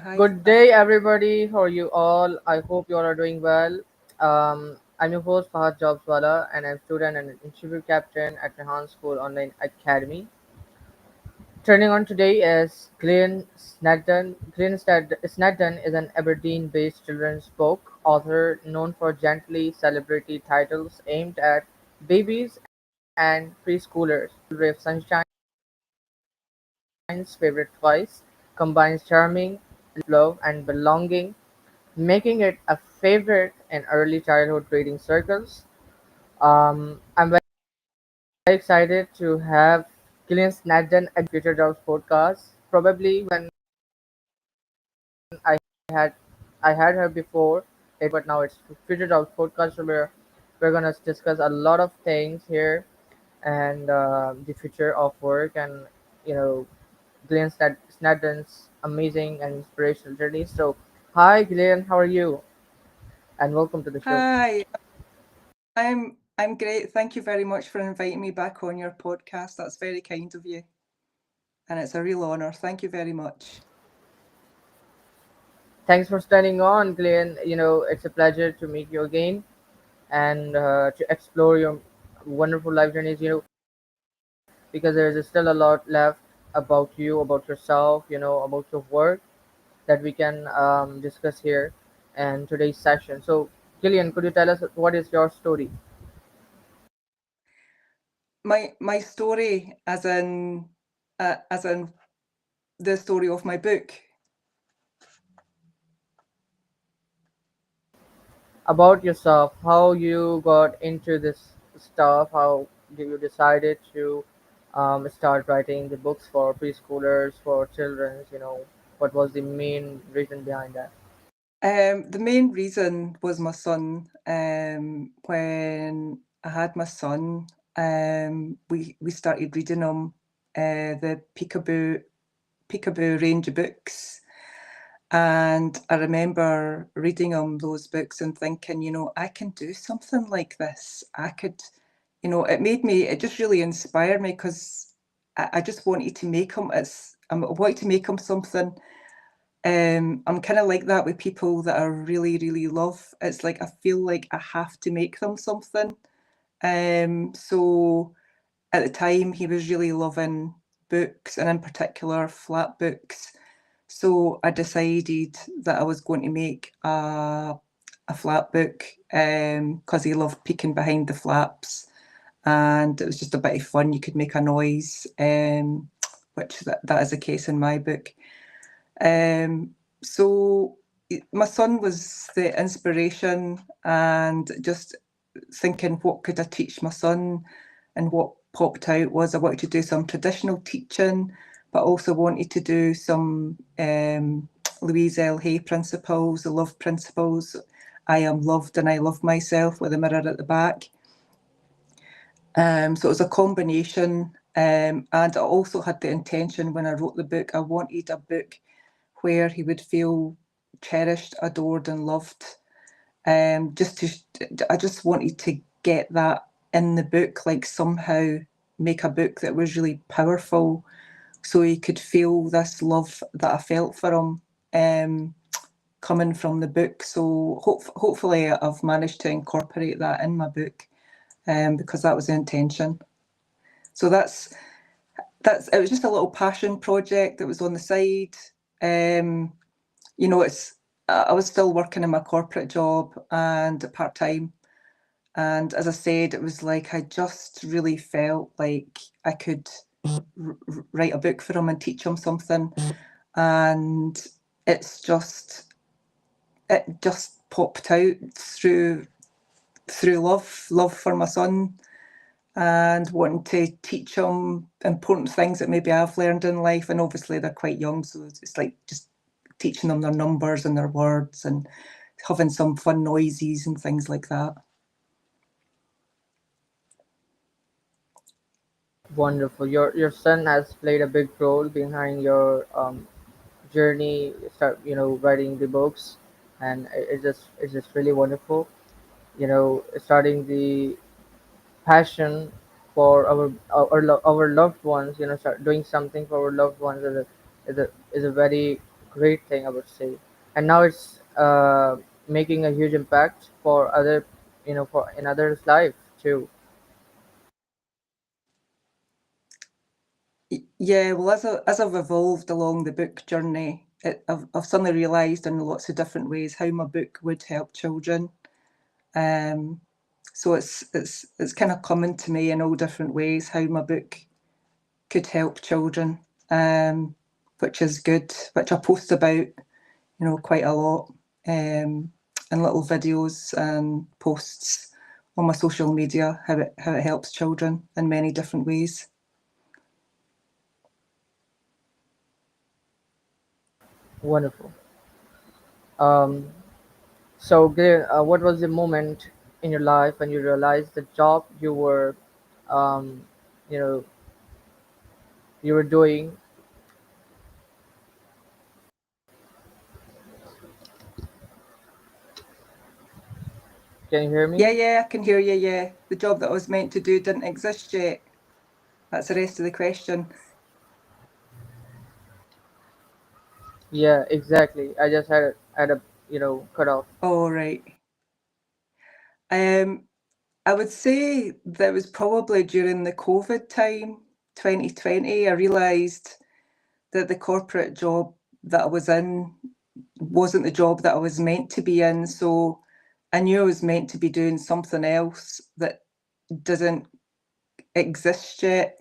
Hi. Good day, everybody. How are you all? I hope you all are doing well. I'm your host Fahad Jobswala, and I'm student and interview captain at Rehan School Online Academy. Turning on today is Glenn Snedden. Snedden is an Aberdeen-based children's book author known for gently celebrity titles aimed at babies and preschoolers. Ray of Sunshine, favorite twice, combines charming love and belonging, making it a favorite in early childhood reading circles. I'm very excited to have Gillian Snadden at Future Jobs podcast. Probably when I had I had her before it, but now it's Future Jobs podcast. So we're gonna discuss a lot of things here and the future of work and you know Gillian Snadden's amazing and inspirational journey. So, hi Gillian, how are you? And welcome to the show. Hi. I'm great. Thank you very much for inviting me back on your podcast. That's very kind of you. And it's a real honour. Thank you very much. Thanks for staying on, Glenn. It's a pleasure to meet you again and to explore your wonderful life journeys. Because there's still a lot left about you, about yourself, about your work that we can discuss here in today's session. So, Gillian, could you tell us what is your story My story, as in the story of my book. about yourself? How you got into this stuff? How did you decided to start writing the books for preschoolers, for children? What was the main reason behind that? The main reason was my son. When I had my son, we started reading him the Peekaboo range of books. And I remember reading those books and thinking, I can do something like this. I could, it just really inspired me because I just wanted to make them. I wanted to make them something. I'm kind of like that with people that I really, really love. It's like I feel like I have to make them something. So at the time, he was really loving books and in particular flat books. So I decided that I was going to make a flat book because he loved peeking behind the flaps, and it was just a bit of fun. You could make a noise, which that is the case in my book. So my son was the inspiration, and just thinking what could I teach my son, and what popped out was I wanted to do some traditional teaching, but also wanted to do some Louise L. Hay principles, the love principles. I am loved and I love myself with a mirror at the back. So it was a combination. And I also had the intention when I wrote the book, I wanted a book where he would feel cherished, adored, and loved. I just wanted to get that in the book, like somehow make a book that was really powerful, so he could feel this love that I felt for him, coming from the book. So hopefully, I've managed to incorporate that in my book, because that was the intention. So that's it was just a little passion project that was on the side. Um, it's I was still working in my corporate job and part time, and as I said, it was like I just really felt like I could write a book for him and teach him something, and it's just it just popped out through love for my son, and wanting to teach them important things that maybe I've learned in life. And obviously, they're quite young, so it's like just teaching them their numbers and their words and having some fun noises and things like that. Wonderful. Your son has played a big role behind your journey. Start writing the books, and it's just really wonderful. Starting the passion for our loved ones. Start doing something for our loved ones is a very great thing, I would say. And now it's making a huge impact for other, for in others' life too. Yeah, well, as I've evolved along the book journey, I've suddenly realised in lots of different ways how my book would help children. Um, so it's kind of coming to me in all different ways how my book could help children, which is good, which I post about, quite a lot, in little videos and posts on my social media, how it helps children in many different ways. Wonderful. Um, so, Glenn, what was the moment in your life when you realized the job um, you know, you were doing? Can you hear me? Yeah, I can hear you. Yeah, the job that I was meant to do didn't exist yet. That's the rest of the question. Yeah, exactly. I just had a cut off. All right. Um, I would say that was probably during the COVID time, 2020. I realised that the corporate job that I was in wasn't the job that I was meant to be in. So I knew I was meant to be doing something else that didn't exist yet.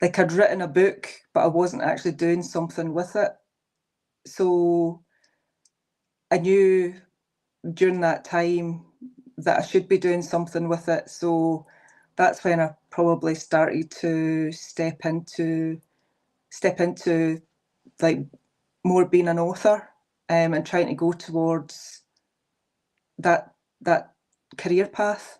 Like I'd written a book, but I wasn't actually doing something with it. So I knew during that time that I should be doing something with it. So that's when I probably started to step into like more being an author, and trying to go towards that that career path.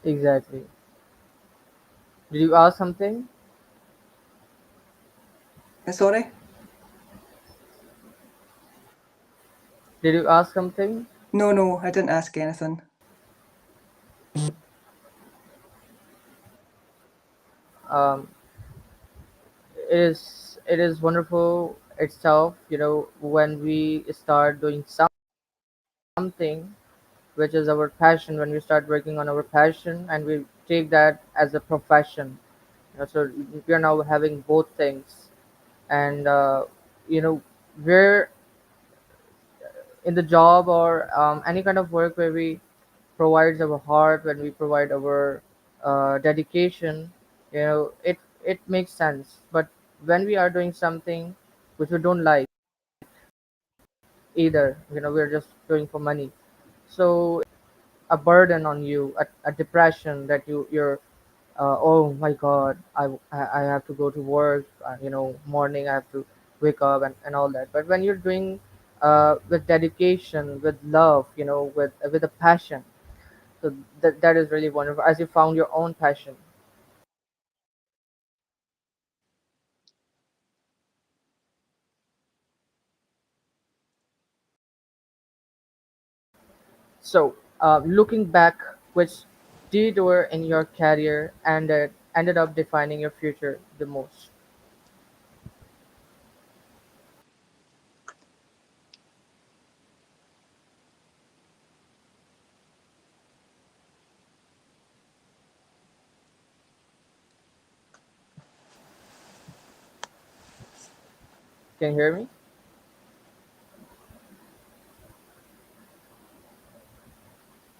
Exactly. Did you ask something? Sorry? Did you ask something? No, I didn't ask anything. Um, it is wonderful itself. When we start doing something which is our passion, when we start working on our passion and we take that as a profession. So we are now having both things, and you know, we're in the job or any kind of work where we provides our heart, when we provide our dedication, it makes sense. But when we are doing something which we don't like either, we're just doing for money. So a burden on you, a depression that you're oh my god, I have to go to work, morning I have to wake up and all that. But when you're doing with dedication, with love, with a passion, so that is really wonderful, as you found your own passion. So looking back, which detour in your career ended up defining your future the most? Can you hear me?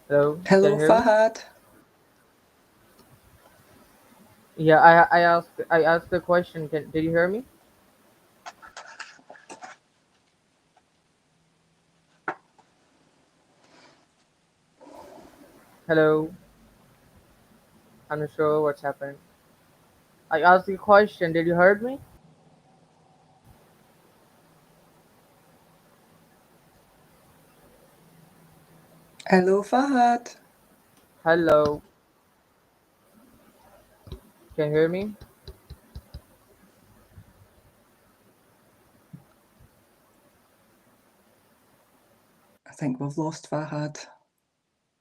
Hello, can Hello, you hear me? Fahad. Yeah, I asked the question. Did you hear me? Hello, I'm not sure what's happened. I asked the question. Did you heard me? Hello, Fahad. Hello, can you hear me? I think we've lost Fahad.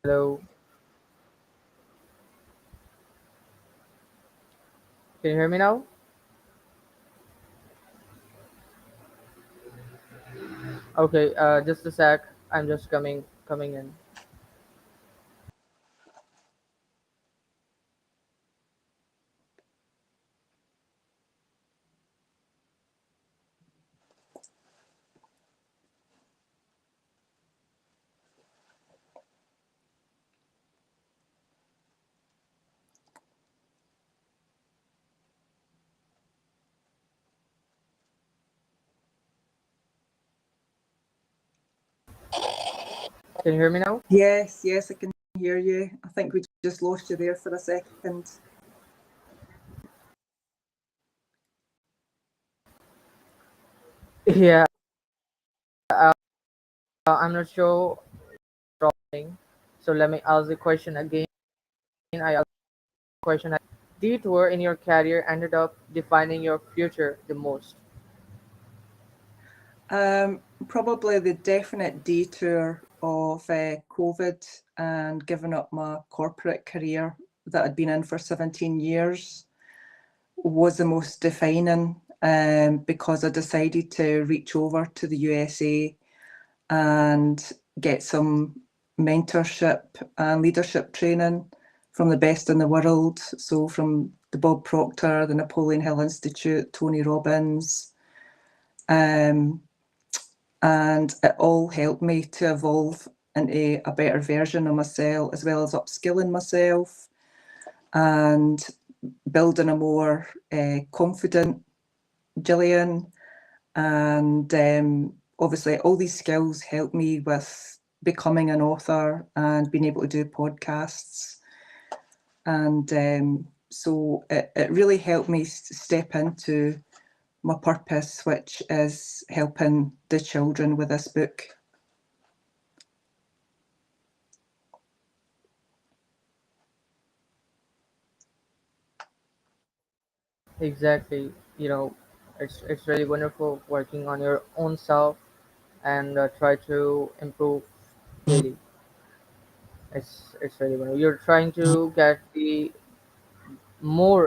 Hello. Can you hear me now? Okay, just a sec. I'm just coming in. Can you hear me now? Yes, yes, I can hear you. I think we just lost you there for a second. Yeah, I'm not sure. Thing. So let me ask the question again. I ask the question: detour in your career ended up defining your future the most? Probably the definite detour of COVID and giving up my corporate career that I'd been in for 17 years was the most defining, because I decided to reach over to the USA and get some mentorship and leadership training from the best in the world. So from the Bob Proctor, the Napoleon Hill Institute, Tony Robbins, um, and it all helped me to evolve into a better version of myself, as well as upskilling myself and building a more confident Gillian. And obviously, all these skills helped me with becoming an author and being able to do podcasts. And so it really helped me step into my purpose, which is helping the children with this book. Exactly. It's really wonderful working on your own self and try to improve daily. It's really wonderful. You're trying to get the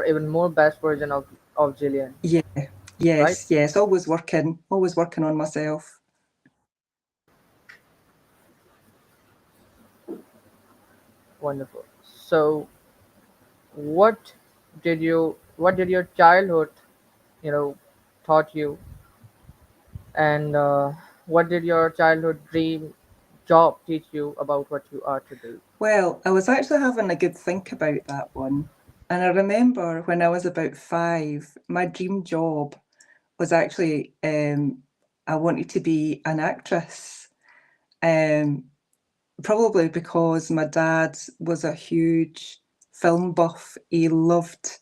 even more best version of Jillian, Yeah, right? yes, always working on myself. Wonderful. So, what what did your childhood, you know, taught you, and what did your childhood dream job teach you about what you are today? Well, I was actually having a good think about that one. And I remember when I was about 5, my dream job was actually, I wanted to be an actress. Um, Probably because my dad was a huge film buff. He loved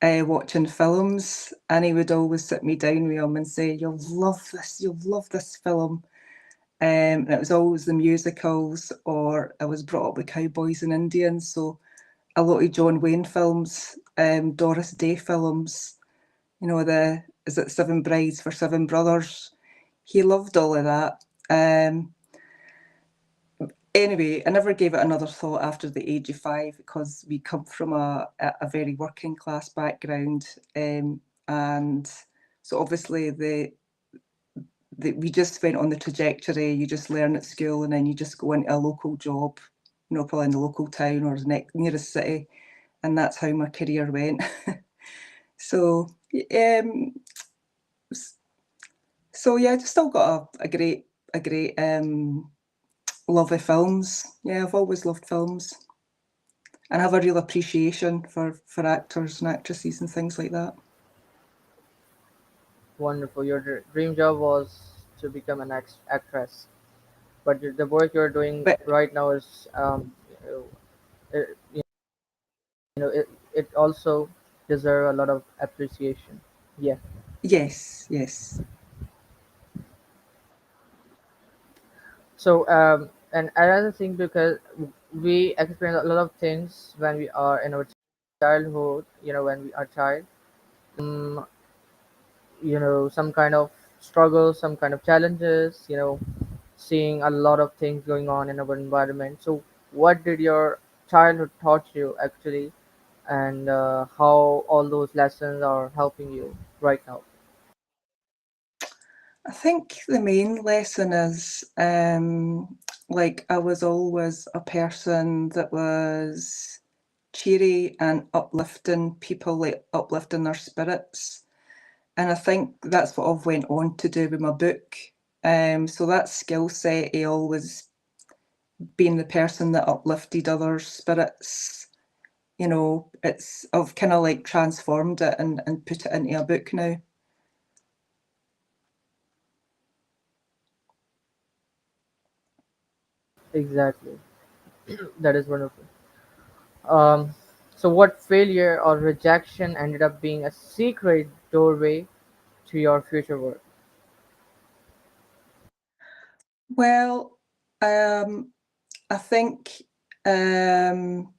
watching films, and he would always sit me down with him and say, you'll love this film. And it was always the musicals, or I was brought up with cowboys and Indians, so a lot of John Wayne films, Doris Day films, is it Seven Brides for Seven Brothers? He loved all of that. Anyway, I never gave it another thought after the age of 5 because we come from a very working class background. And so obviously we just went on the trajectory. You just learn at school and then you just go into a local job, probably in the local town or the nearest city. And that's how my career went. So, um, so yeah, I just still got a great love of films. Yeah, I've always loved films and have a real appreciation for actors and actresses and things like that. Wonderful. Your dream job was to become an actress, but the work you're doing But right now is, it, it also deserve a lot of appreciation. Yeah. yes, yes, So, and another thing, because we experience a lot of things when we are in our childhood, when we are child, um, some kind of struggles, some kind of challenges, seeing a lot of things going on in our environment. So, what did your childhood taught you actually, and how all those lessons are helping you right now. I think the main lesson is like I was always a person that was cheery and uplifting people, like uplifting their spirits. And I think that's what I've went on to do with my book. So that skill set, always being the person that uplifted others' spirits, it's I've kind of like transformed it and put it into a book now. Exactly. That is wonderful. Um, so, what failure or rejection ended up being a secret doorway to your future work? Well, I think um,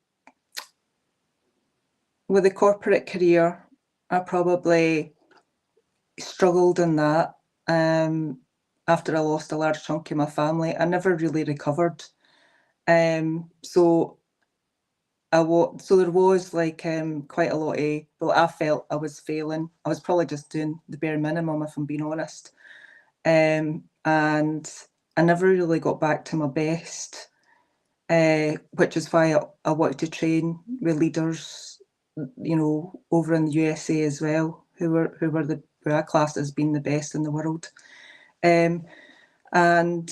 with the corporate career, I probably struggled in that. After I lost a large chunk of my family, I never really recovered. So so there was like quite a lot of, well, I felt I was failing. I was probably just doing the bare minimum, if I'm being honest. And I never really got back to my best, which is why I wanted to train with leaders, over in the USA as well, who I classed as being the best in the world. Um, and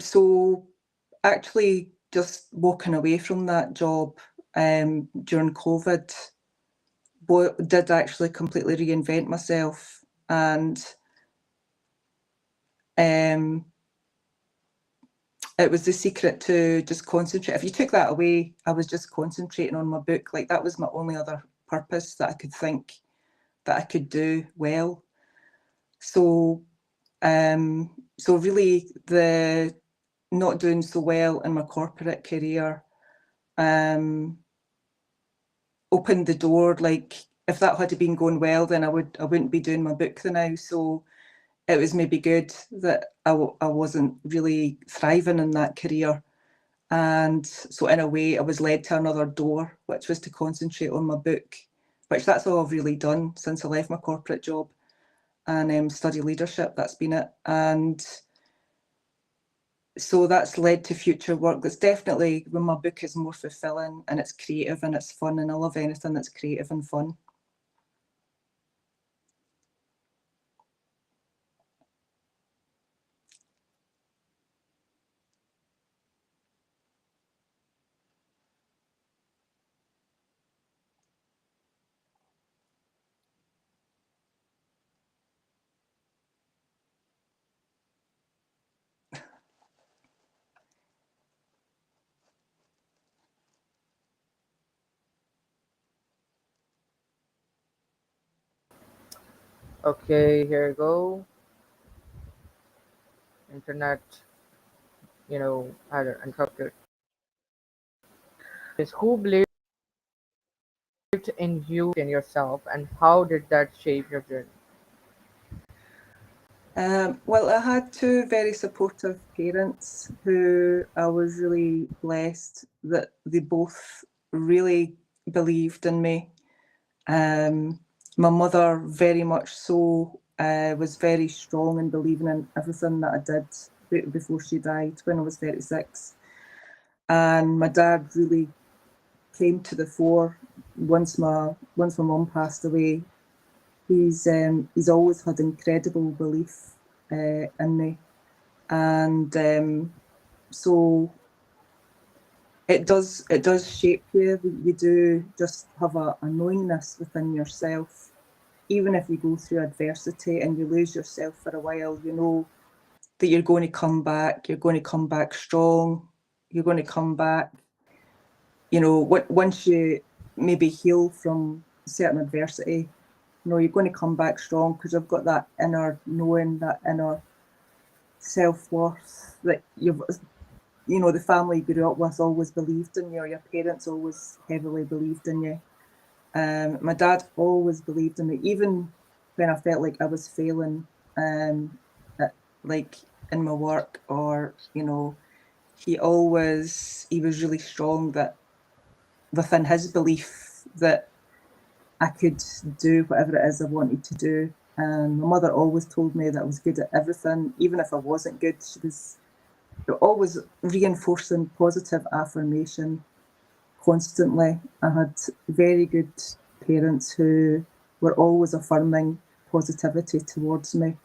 so actually just walking away from that job during COVID did actually completely reinvent myself, and um, it was the secret to just concentrate. If you took that away, I was just concentrating on my book. Like that was my only other purpose that I could think that I could do well. So so really the not doing so well in my corporate career um opened the door. Like if that had been going well, then I wouldn't be doing my book now. So it was maybe good that I wasn't really thriving in that career. And so in a way I was led to another door, which was to concentrate on my book, which that's all I've really done since I left my corporate job, and study leadership. That's been it. And so that's led to future work that's definitely, when my book is more fulfilling and it's creative and it's fun, and I love anything that's creative and fun. Okay, here we go. Internet, had interrupted. Is who believed in you in yourself, and how did that shape your journey? Well, I had two very supportive parents who I was really blessed that they both really believed in me. My mother very much so, was very strong in believing in everything that I did before she died when I was 36. And my dad really came to the fore once my mum passed away. He's always had incredible belief in me, and so it does shape you. You do just have a knowingness within yourself. Even if you go through adversity and you lose yourself for a while, you know that you're going to come back. You're going to come back strong. You're going to come back. Once you maybe heal from certain adversity, you're going to come back strong because I've got that inner knowing, that inner self worth that the family you grew up with always believed in you, or your parents always heavily believed in you. My dad always believed in me, even when I felt like I was failing, like in my work, or he was really strong that within his belief that I could do whatever it is I wanted to do. And my mother always told me that I was good at everything, even if I wasn't good. She was always reinforcing positive affirmation constantly. I had very good parents who were always affirming positivity towards me,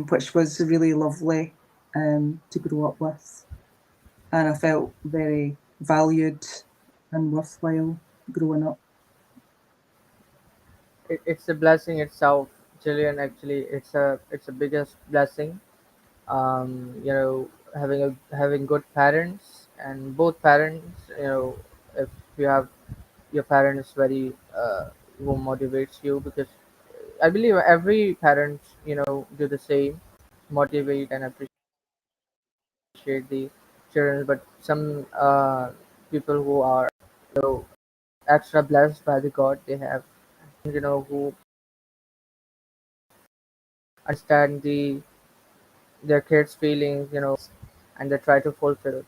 which was really lovely to grow up with. And I felt very valued and worthwhile growing up. It's a blessing itself, Jillian. Actually, it's a biggest blessing. Having good parents, and both parents, if you have your parents very who motivates you, because I believe every parent do the same, motivate and appreciate the children, but some people who are you know extra blessed by the God, they have who understand their kids feelings, and they try to fulfill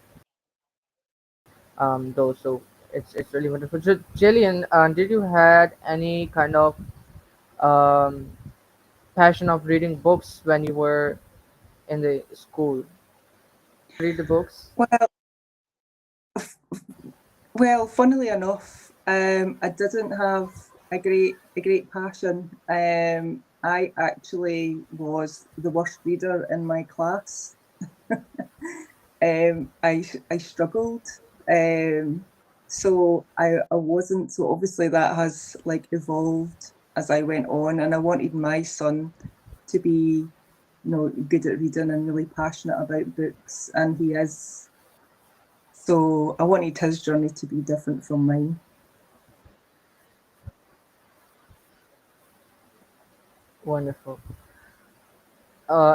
those. So it's really wonderful. So, Jillian, did you had any kind of um, passion of reading books when you were in the school? Read the books. Well, well, funnily enough, I didn't have a great passion. I actually was the worst reader in my class. I struggled. Um, so I wasn't. So obviously that has like evolved as I went on, and I wanted my son to be, good at reading and really passionate about books, and he is. So I wanted his journey to be different from mine. Wonderful.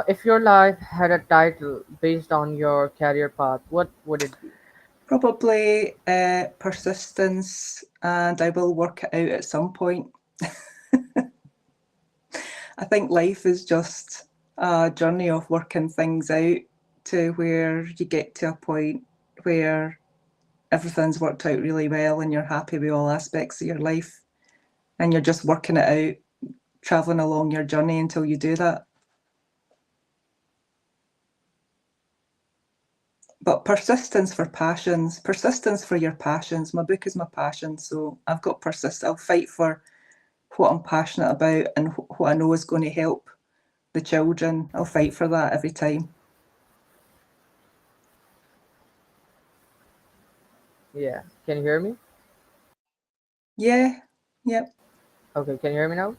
If your life had a title based on your career path, what would it be? Probably persistence, and I will work it out at some point. I think life is just a journey of working things out to where you get to a point where everything's worked out really well and you're happy with all aspects of your life and you're just working it out, traveling along your journey until you do that. But persistence for your passions. My book is my passion, so I've got persist. I'll fight for what I'm passionate about and what I know is going to help the children. I'll fight for that every time. Yeah. Can you hear me? Yeah, yep, Okay. Can you hear me now?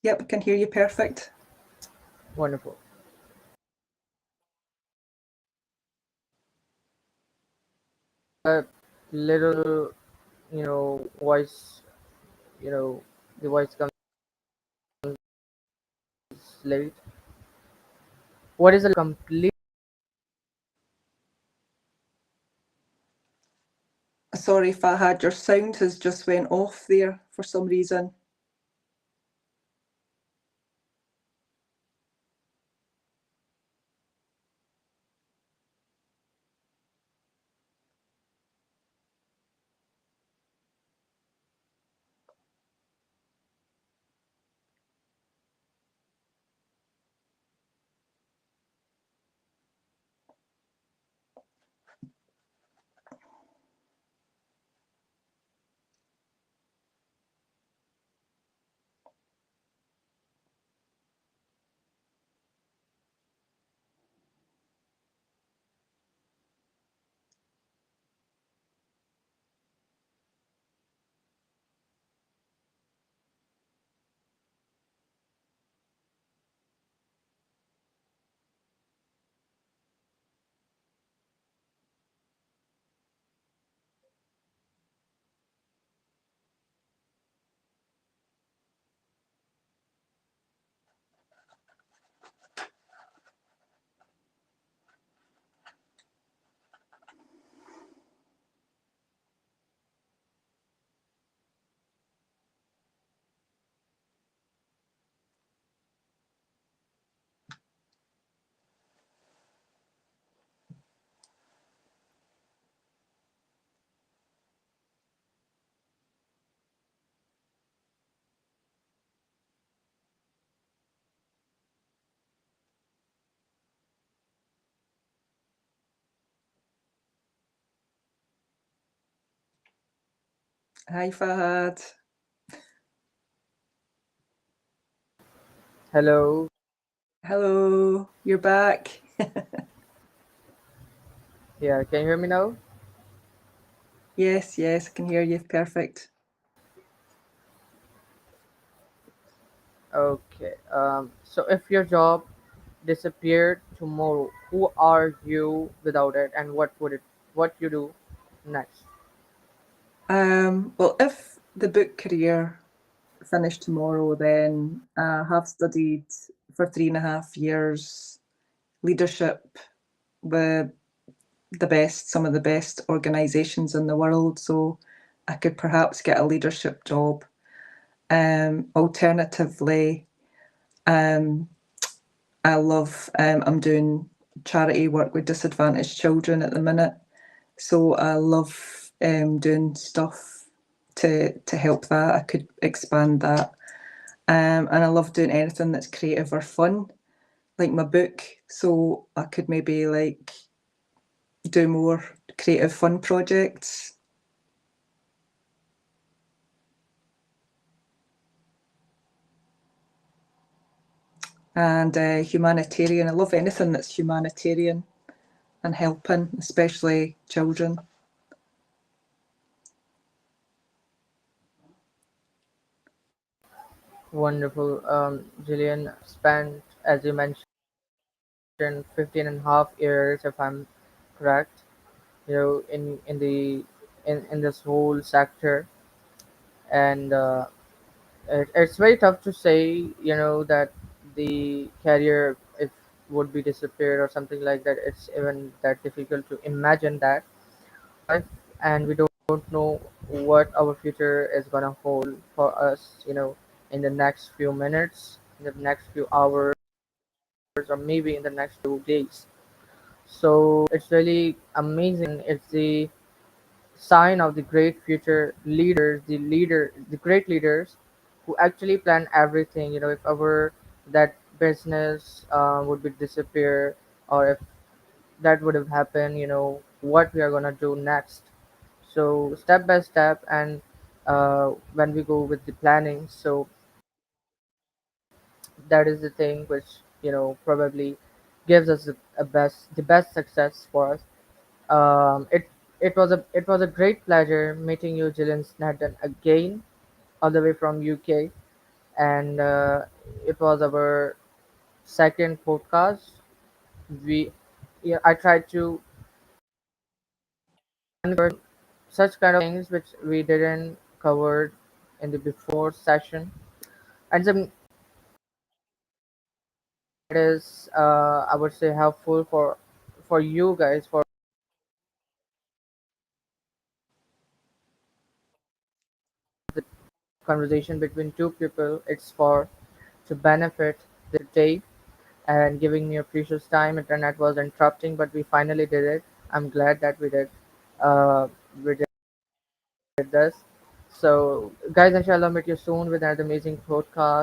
yep, I can hear you perfect. Wonderful. A little, voice. You know, the voice comes late. What is a complete? Sorry, Fahad, your sound has just went off there for some reason. Hi, Fahad. Hello. Hello, you're back. Yeah, can you hear me now? Yes, yes, I can hear you. Perfect. Okay. So if your job disappeared tomorrow, who are you without it, and what you do next? Well, if the book career finished tomorrow, then I have studied for 3.5 years leadership with some of the best organisations in the world. So I could perhaps get a leadership job. Alternatively, um, I'm doing charity work with disadvantaged children at the minute. So I love doing stuff to help that. I could expand that. And I love doing anything that's creative or fun, like my book. So I could maybe like do more creative fun projects. And humanitarian. I love anything that's humanitarian and helping, especially children. Wonderful. Jillian spent, as you mentioned, 15 and a half years, if I'm correct, in this whole sector, and it's very tough to say, that the career if would be disappeared or something like that. It's even that difficult to imagine that life, and we don't know what our future is gonna hold for us, in the next few minutes, in the next few hours, or maybe in the next few days. So it's really amazing. It's the sign of the great future leaders, the great leaders who actually plan everything. If ever that business would be disappear, or if that would have happened, what we are gonna do next. So step by step, and when we go with the planning, so that is the thing which probably gives us the best success for us. It was a great pleasure meeting you, Gillian Snedden, again, all the way from UK, and it was our second podcast. We, yeah, I tried to uncover such kind of things which we didn't cover in the before session, and some that is, I would say, helpful for you guys, for the conversation between two people. It's for to benefit the day, and giving me a precious time. Internet was interrupting, but we finally did it. I'm glad that uh, we did this. So, guys, inshallah, meet you soon with another amazing podcast.